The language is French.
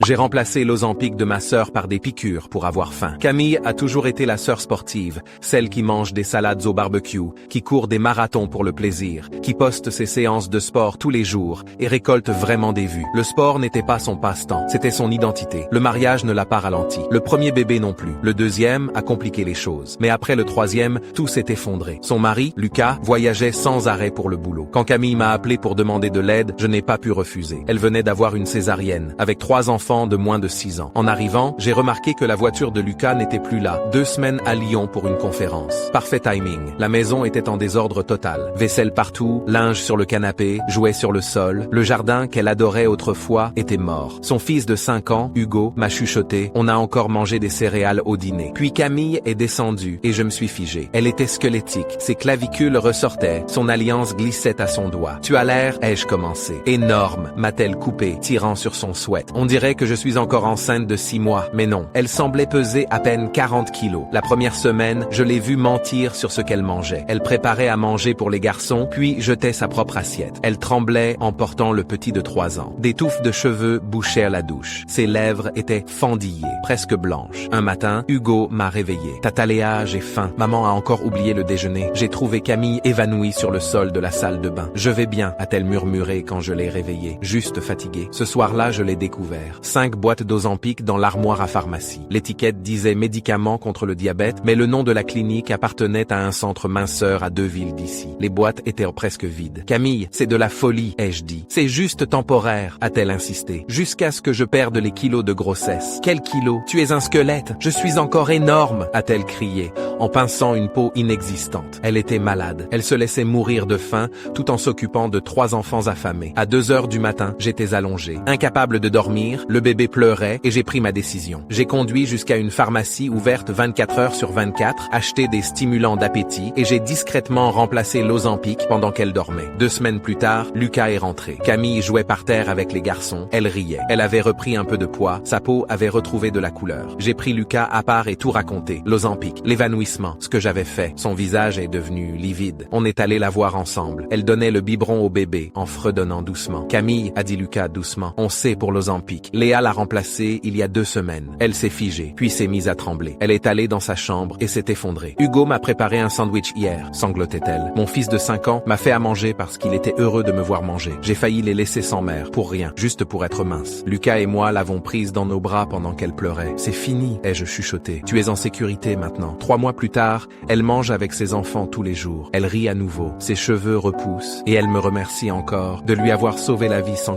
J'ai remplacé l'Ozempic de ma sœur par des piqûres pour avoir faim. Camille a toujours été la sœur sportive, celle qui mange des salades au barbecue, qui court des marathons pour le plaisir, qui poste ses séances de sport tous les jours et récolte vraiment des vues. Le sport n'était pas son passe-temps, c'était son identité. Le mariage ne l'a pas ralenti. Le premier bébé non plus. Le deuxième a compliqué les choses. Mais après le troisième, tout s'est effondré. Son mari, Lucas, voyageait sans arrêt pour le boulot. Quand Camille m'a appelé pour demander de l'aide, je n'ai pas pu refuser. Elle venait d'avoir une césarienne, avec 3 enfants de moins de 6 ans. En arrivant, j'ai remarqué que la voiture de Lucas n'était plus là. 2 semaines à Lyon pour une conférence. Parfait timing. La maison était en désordre total. Vaisselle partout, linge sur le canapé, jouets sur le sol. Le jardin qu'elle adorait autrefois était mort. Son fils de 5 ans, Hugo, m'a chuchoté. On a encore mangé des céréales au dîner. Puis Camille est descendue et je me suis figé. Elle était squelettique. Ses clavicules ressortaient. Son alliance glissait à son doigt. Tu as l'air, ai-je commencé. Énorme, m'a-t-elle coupé, tirant sur son sweat. On dirait que je suis encore enceinte de 6 mois, mais non. Elle semblait peser à peine 40 kilos. La première semaine, je l'ai vue mentir sur ce qu'elle mangeait. Elle préparait à manger pour les garçons, puis jetait sa propre assiette. Elle tremblait en portant le petit de 3 ans. Des touffes de cheveux bouchaient la douche. Ses lèvres étaient fendillées, presque blanches. Un matin, Hugo m'a réveillé. Tata Léa, j'ai faim. Maman a encore oublié le déjeuner. J'ai trouvé Camille évanouie sur le sol de la salle de bain. Je vais bien, a-t-elle murmuré quand je l'ai réveillée. Juste fatiguée. Ce soir-là, je l'ai découvert. 5 boîtes d'Ozempic dans l'armoire à pharmacie. L'étiquette disait médicaments contre le diabète, mais le nom de la clinique appartenait à un centre minceur à 2 villes d'ici. Les boîtes étaient presque vides. Camille, c'est de la folie, ai-je dit. C'est juste temporaire, a-t-elle insisté. Jusqu'à ce que je perde les kilos de grossesse. Quels kilos? Tu es un squelette. Je suis encore énorme, a-t-elle crié, en pinçant une peau inexistante. Elle était malade. Elle se laissait mourir de faim, tout en s'occupant de 3 enfants affamés. À 2 heures du matin, j'étais allongé. Incapable de dormir, le bébé pleurait et j'ai pris ma décision. J'ai conduit jusqu'à une pharmacie ouverte 24 heures sur 24, acheté des stimulants d'appétit et j'ai discrètement remplacé l'Ozempic pendant qu'elle dormait. 2 semaines plus tard, Lucas est rentré. Camille jouait par terre avec les garçons. Elle riait. Elle avait repris un peu de poids. Sa peau avait retrouvé de la couleur. J'ai pris Lucas à part et tout raconté. L'Ozempic, l'évanouissement, ce que j'avais fait. Son visage est devenu livide. On est allé la voir ensemble. Elle donnait le biberon au bébé en fredonnant doucement. Camille, a dit Lucas doucement, on sait pour l'Ozempic. Léa l'a remplacé il y a 2 semaines. Elle s'est figée, puis s'est mise à trembler. Elle est allée dans sa chambre et s'est effondrée. Hugo m'a préparé un sandwich hier, sanglotait-elle. Mon fils de 5 ans m'a fait à manger parce qu'il était heureux de me voir manger. J'ai failli les laisser sans mère, pour rien, juste pour être mince. Lucas et moi l'avons prise dans nos bras pendant qu'elle pleurait. C'est fini, ai-je chuchoté. Tu es en sécurité maintenant. 3 mois plus tard, elle mange avec ses enfants tous les jours. Elle rit à nouveau, ses cheveux repoussent et elle me remercie encore de lui avoir sauvé la vie sans